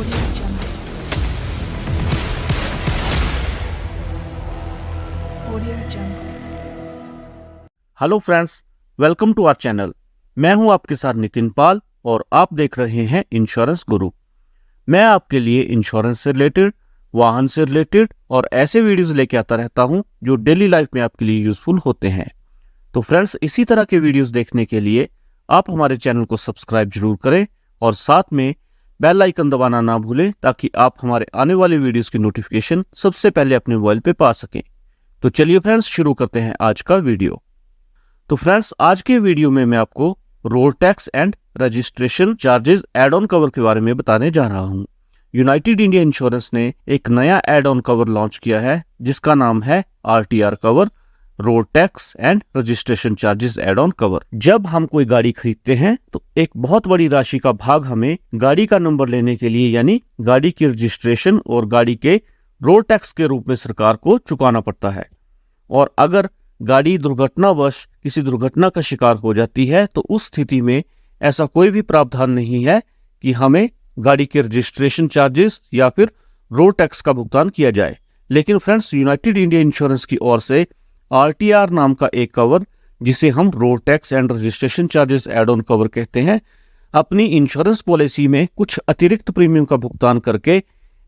Audio Jungle. Audio Jungle. Hello friends, welcome to our channel. मैं हूं आपके साथ नितिन पाल और आप देख रहे हैं इंश्योरेंस गुरु। मैं आपके लिए इंश्योरेंस से रिलेटेड, वाहन से रिलेटेड और ऐसे वीडियोस लेके आता रहता हूं जो डेली लाइफ में आपके लिए यूजफुल होते हैं। तो फ्रेंड्स, इसी तरह के वीडियोस देखने के लिए आप हमारे चैनल को सब्सक्राइब जरूर करें और साथ में बेल आइकन दबाना ना भूलें ताकि आप हमारे आने वाले वीडियोस की नोटिफिकेशन सबसे पहले अपने मोबाइल पे पा सकें। तो चलिए फ्रेंड्स, शुरू करते हैं आज का वीडियो। तो फ्रेंड्स, आज के वीडियो में मैं आपको road tax and registration charges add on cover के बारे में बताने जा रहा हूं। यूनाइटेड इंडिया इंश्योरेंस ने एक नया एड ऑन कवर लॉन्च किया है जिसका नाम है RTR cover, road tax and registration charges add on cover. जब हम कोई गाड़ी खरीदते हैं तो एक बहुत बड़ी राशि का भाग हमें गाड़ी का नंबर लेने के लिए यानी गाड़ी की रजिस्ट्रेशन और गाड़ी के रोड टैक्स के रूप में सरकार को चुकाना पड़ता है। और अगर गाड़ी दुर्घटनावश किसी दुर्घटना का शिकार हो जाती है तो उस स्थिति में ऐसा कोई भी प्रावधान नहीं है कि हमें गाड़ी के रजिस्ट्रेशन चार्जेस या फिर रोड टैक्स का भुगतान किया जाए। लेकिन फ्रेंड्स, यूनाइटेड इंडिया इंश्योरेंस की ओर से RTR नाम का एक कवर, जिसे हम road tax and registration charges add on cover कहते हैं, अपनी इंश्योरेंस पॉलिसी में कुछ अतिरिक्त प्रीमियम का भुगतान करके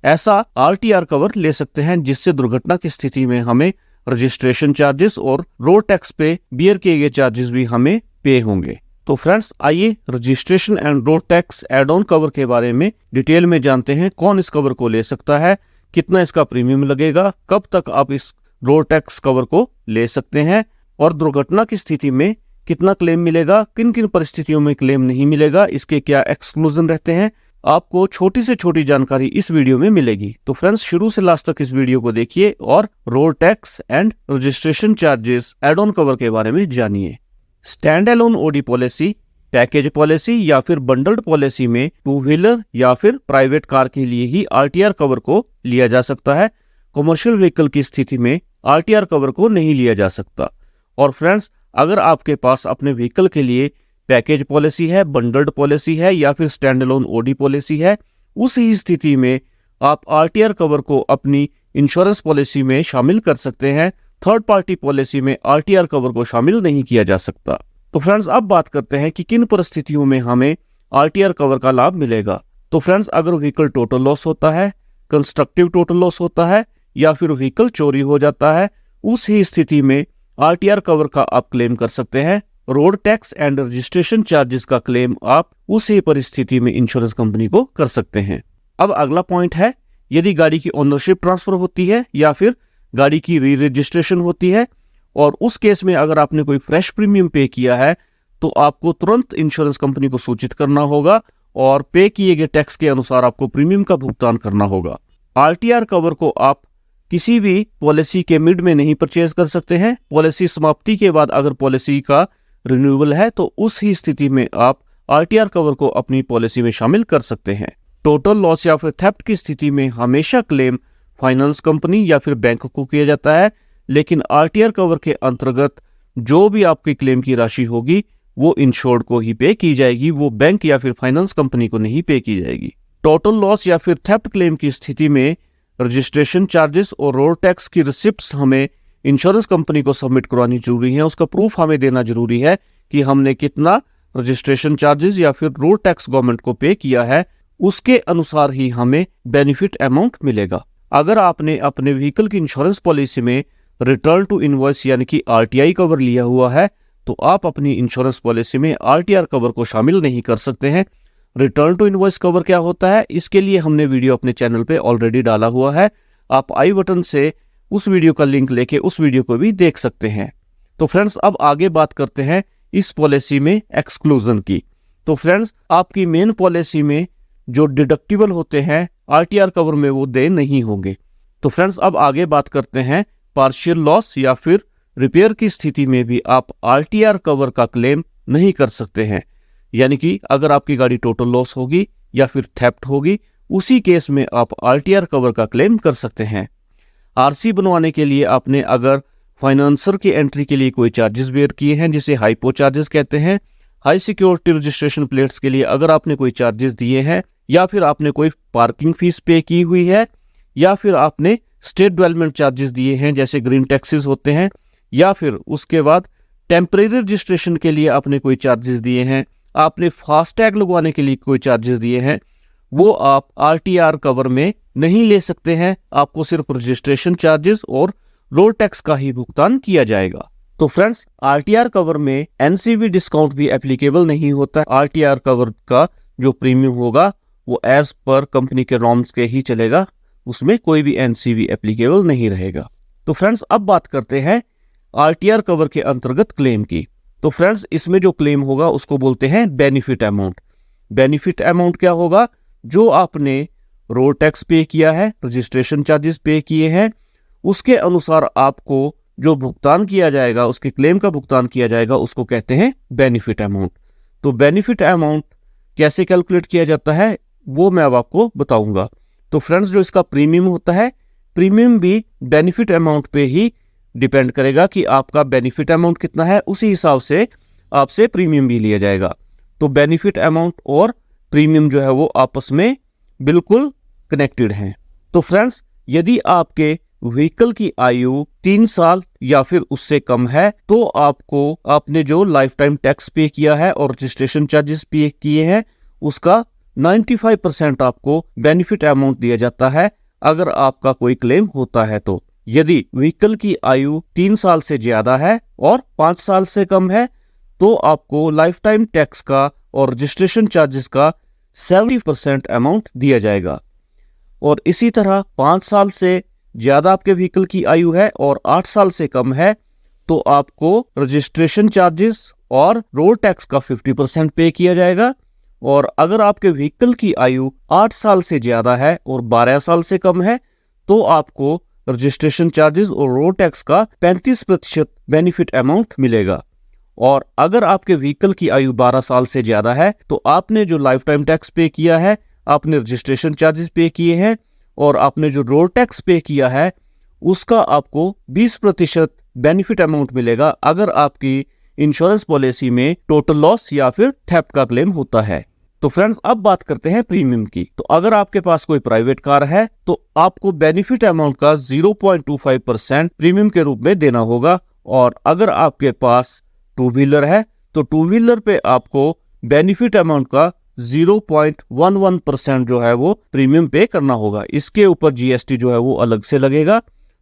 ऐसा RTR कवर ले सकते हैं जिससे दुर्घटना की स्थिति में हमें रजिस्ट्रेशन चार्जेस और रोड टैक्स पे बियर किए गए चार्जेस भी हमें पे होंगे। तो फ्रेंड्स, आइए registration and road tax add on cover के बारे में डिटेल में जानते हैं। कौन इस कवर को ले सकता है, कितना इसका प्रीमियम लगेगा, कब तक आप इस रोड टैक्स कवर को ले सकते हैं और दुर्घटना की स्थिति में कितना क्लेम मिलेगा, किन किन परिस्थितियों में क्लेम नहीं मिलेगा, इसके क्या एक्सक्लूजन रहते हैं, आपको छोटी से छोटी जानकारी इस वीडियो में मिलेगी। तो फ्रेंड्स, शुरू से लास्ट तक इस वीडियो को देखिए और road tax and registration charges add on cover के बारे में जानिए। Stand alone OD policy, package policy या फिर बंडल्ड पॉलिसी में टू व्हीलर या फिर प्राइवेट कार के लिए ही RTR कवर को लिया जा सकता है। कमर्शियल व्हीकल की स्थिति में RTR कवर को नहीं लिया जा सकता। और फ्रेंड्स, अगर आपके पास अपने व्हीकल के लिए पैकेज पॉलिसी है, बंडल्ड पॉलिसी है या फिर स्टैंड अलोन OD पॉलिसी है, उस ही स्थिति में आप RTR कवर को अपनी इंश्योरेंस पॉलिसी में शामिल कर सकते हैं। थर्ड पार्टी पॉलिसी में RTR कवर को शामिल नहीं किया जा सकता। तो फ्रेंड्स, अब बात करते हैं कि किन परिस्थितियों में हमें RTR कवर का लाभ मिलेगा। तो फ्रेंड्स, अगर व्हीकल टोटल लॉस होता है, कंस्ट्रक्टिव टोटल लॉस होता है या फिर व्हीकल चोरी हो जाता है, उस ही स्थिति में RTR कवर का आप क्लेम कर सकते हैं। Road tax and registration charges का क्लेम आप उसी परिस्थिति में इंश्योरेंस कंपनी को कर सकते हैं। अब अगला पॉइंट है, यदि गाड़ी की ओनरशिप ट्रांसफर होती है या फिर गाड़ी की री रजिस्ट्रेशन होती है और उस केस में अगर आपने कोई फ्रेश प्रीमियम पे किया है तो आपको तुरंत इंश्योरेंस कंपनी को सूचित करना होगा और पे किए गए टैक्स के अनुसार आपको प्रीमियम का भुगतान करना होगा। RTR कवर को आप किसी भी पॉलिसी के मिड में नहीं परचेज कर सकते हैं। पॉलिसी समाप्ति के बाद अगर पॉलिसी का रिन्यूअल है तो उस ही स्थिति में आप RTR कवर को अपनी पॉलिसी में शामिल कर सकते हैं। टोटल लॉस या फिर थेफ्ट की स्थिति में हमेशा क्लेम फाइनेंस कंपनी या फिर बैंक को किया जाता है, लेकिन RTR कवर के अंतर्गत जो भी आपकी क्लेम की राशि होगी वो इंश्योर्ड को ही पे की जाएगी, वो बैंक या फिर फाइनेंस कंपनी को नहीं पे की जाएगी। टोटल लॉस या फिर थेफ्ट क्लेम की स्थिति में रजिस्ट्रेशन चार्जेस और रोड टैक्स की रिसिप्ट्स हमें इंश्योरेंस कंपनी को सबमिट करवानी जरूरी है। उसका प्रूफ हमें देना जरूरी है कि हमने कितना रजिस्ट्रेशन चार्जेस या फिर रोड टैक्स गवर्नमेंट को पे किया है, उसके अनुसार ही हमें बेनिफिट अमाउंट मिलेगा। अगर आपने अपने व्हीकल की इंश्योरेंस पॉलिसी में रिटर्न टू इनवॉइस यानी कि RTI कवर लिया हुआ है तो आप अपनी इंश्योरेंस पॉलिसी में RTR कवर को शामिल नहीं कर सकते हैं। रिटर्न टू इनवॉइस कवर क्या होता है, इसके लिए हमने वीडियो अपने चैनल पे ऑलरेडी डाला हुआ है। आप आई बटन से उस वीडियो का लिंक लेके उस वीडियो को भी देख सकते हैं। तो फ्रेंड्स, अब आगे बात करते हैं इस पॉलिसी में एक्सक्लूजन की। तो फ्रेंड्स, आपकी मेन पॉलिसी में जो डिडक्टिबल होते हैं RTR कवर में वो दे नहीं होंगे। तो फ्रेंड्स, अब आगे बात करते हैं पार्शियल लॉस या फिर रिपेयर की स्थिति में भी आप RTR कवर का क्लेम नहीं कर सकते हैं। यानी कि अगर आपकी गाड़ी टोटल लॉस होगी या फिर थेफ्ट होगी, उसी केस में आप RTR कवर का क्लेम कर सकते हैं। RC बनवाने के लिए आपने अगर फाइनेंसर की एंट्री के लिए कोई चार्जेस बेयर किए हैं जिसे हाइपो चार्जेस कहते हैं, हाई सिक्योरिटी रजिस्ट्रेशन प्लेट्स के लिए अगर आपने कोई चार्जेस दिए हैं या फिर आपने कोई पार्किंग फीस पे की हुई है, या फिर आपने स्टेट डेवलपमेंट चार्जेस दिए हैं जैसे ग्रीन टैक्सेस होते हैं, या फिर उसके बाद टेम्परेरी रजिस्ट्रेशन के लिए आपने कोई चार्जेस दिए हैं, आपने फास्टैग लगवाने के लिए कोई चार्जेस दिए हैं, वो आप आरटीआर कवर में नहीं ले सकते हैं। आपको सिर्फ रजिस्ट्रेशन चार्जेस और रोड टैक्स का ही भुगतान किया जाएगा। तो फ्रेंड्स, आरटीआर कवर में एनसीवी डिस्काउंट भी एप्लीकेबल नहीं होता। आरटीआर कवर का जो प्रीमियम होगा वो एज पर कंपनी के नॉर्म्स के ही चलेगा, उसमें कोई भी एनसीवी एप्लीकेबल नहीं रहेगा। तो फ्रेंड्स, अब बात करते हैं आरटीआर कवर के अंतर्गत क्लेम की। तो फ्रेंड्स, इसमें जो क्लेम होगा उसको बोलते हैं बेनिफिट अमाउंट। बेनिफिट अमाउंट क्या होगा? जो आपने रोड टैक्स पे किया है, रजिस्ट्रेशन चार्जेस पे किए हैं, उसके अनुसार आपको जो भुगतान किया जाएगा, उसके क्लेम का भुगतान किया जाएगा, उसको कहते हैं बेनिफिट अमाउंट। तो बेनिफिट अमाउंट कैसे कैलकुलेट किया जाता है वो मैं अब आपको बताऊंगा। तो फ्रेंड्स, जो इसका प्रीमियम होता है, प्रीमियम भी बेनिफिट अमाउंट पे ही डिपेंड करेगा कि आपका बेनिफिट अमाउंट कितना है, उसी हिसाब से आपसे प्रीमियम भी लिया जाएगा। तो बेनिफिट अमाउंट और प्रीमियम जो है वो आपस में बिल्कुल कनेक्टेड हैं। तो फ्रेंड्स, यदि आपके व्हीकल की आयु 3 साल या फिर उससे कम है तो आपको आपने जो लाइफ टाइम टैक्स पे किया है और रजिस्ट्रेशन चार्जेस पे किए हैं उसका 95% आपको बेनिफिट अमाउंट दिया जाता है अगर आपका कोई क्लेम होता है। तो यदि व्हीकल की आयु 3 साल से ज्यादा है और 5 साल से कम है तो आपको लाइफ टाइम टैक्स का और रजिस्ट्रेशन चार्जेस का 70% अमाउंट दिया जाएगा। और इसी तरह 5 साल से ज्यादा आपके व्हीकल की आयु है और 8 साल से कम है तो आपको रजिस्ट्रेशन चार्जेस और रोड टैक्स का 50% पे किया जाएगा। और अगर आपके व्हीकल की आयु 8 साल से ज्यादा है और 12 साल से कम है तो आपको रजिस्ट्रेशन चार्जेस और रोड टैक्स का 35% बेनिफिट अमाउंट मिलेगा। और अगर आपके व्हीकल की आयु 12 साल से ज्यादा है तो आपने जो लाइफ टाइम टैक्स पे किया है, आपने रजिस्ट्रेशन चार्जेस पे किए हैं और आपने जो रोड टैक्स पे किया है उसका आपको 20% बेनिफिट अमाउंट मिलेगा अगर आपकी इंश्योरेंस पॉलिसी में टोटल लॉस या फिर थेफ्ट का क्लेम होता है। तो फ्रेंड्स, अब बात करते हैं प्रीमियम की। तो अगर आपके पास कोई प्राइवेट कार है तो आपको बेनिफिट अमाउंट का 0.25% प्रीमियम के रूप में देना होगा। और अगर आपके पास 2 व्हीलर है तो 2 व्हीलर पे आपको बेनिफिट अमाउंट का 0.11% जो है वो प्रीमियम पे करना होगा। इसके ऊपर जीएसटी जो है वो अलग से लगेगा।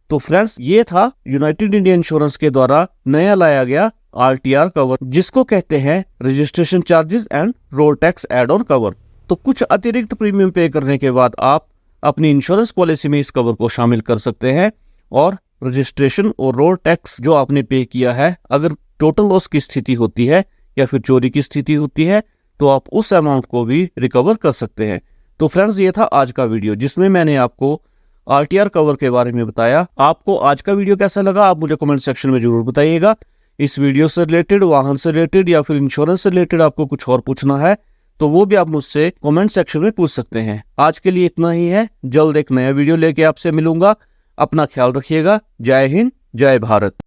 तो फ्रेंड्स, ये था यूनाइटेड इंडिया इंश्योरेंस के द्वारा नया लाया गया आरटीआर कवर, जिसको कहते हैं registration charges and road tax add on cover. तो कुछ अतिरिक्त प्रीमियम पे करने के बाद आप अपनी इंश्योरेंस पॉलिसी में इस कवर को शामिल कर सकते हैं और रजिस्ट्रेशन और रोड टैक्स जो आपने पे किया है, अगर टोटल लॉस की स्थिति होती है या फिर चोरी की स्थिति होती है तो आप उस अमाउंट को भी रिकवर कर सकते हैं। तो फ्रेंड्स, ये था आज का वीडियो जिसमें मैंने आपको आरटीआर कवर के बारे में बताया। आपको आज का वीडियो कैसा लगा आप मुझे कमेंट सेक्शन में जरूर बताइएगा। इस वीडियो से रिलेटेड, वाहन से रिलेटेड या फिर इंश्योरेंस से रिलेटेड आपको कुछ और पूछना है तो वो भी आप मुझसे कमेंट सेक्शन में पूछ सकते हैं। आज के लिए इतना ही है। जल्द एक नया वीडियो लेके आपसे मिलूंगा। अपना ख्याल रखिएगा। जय हिंद, जय भारत।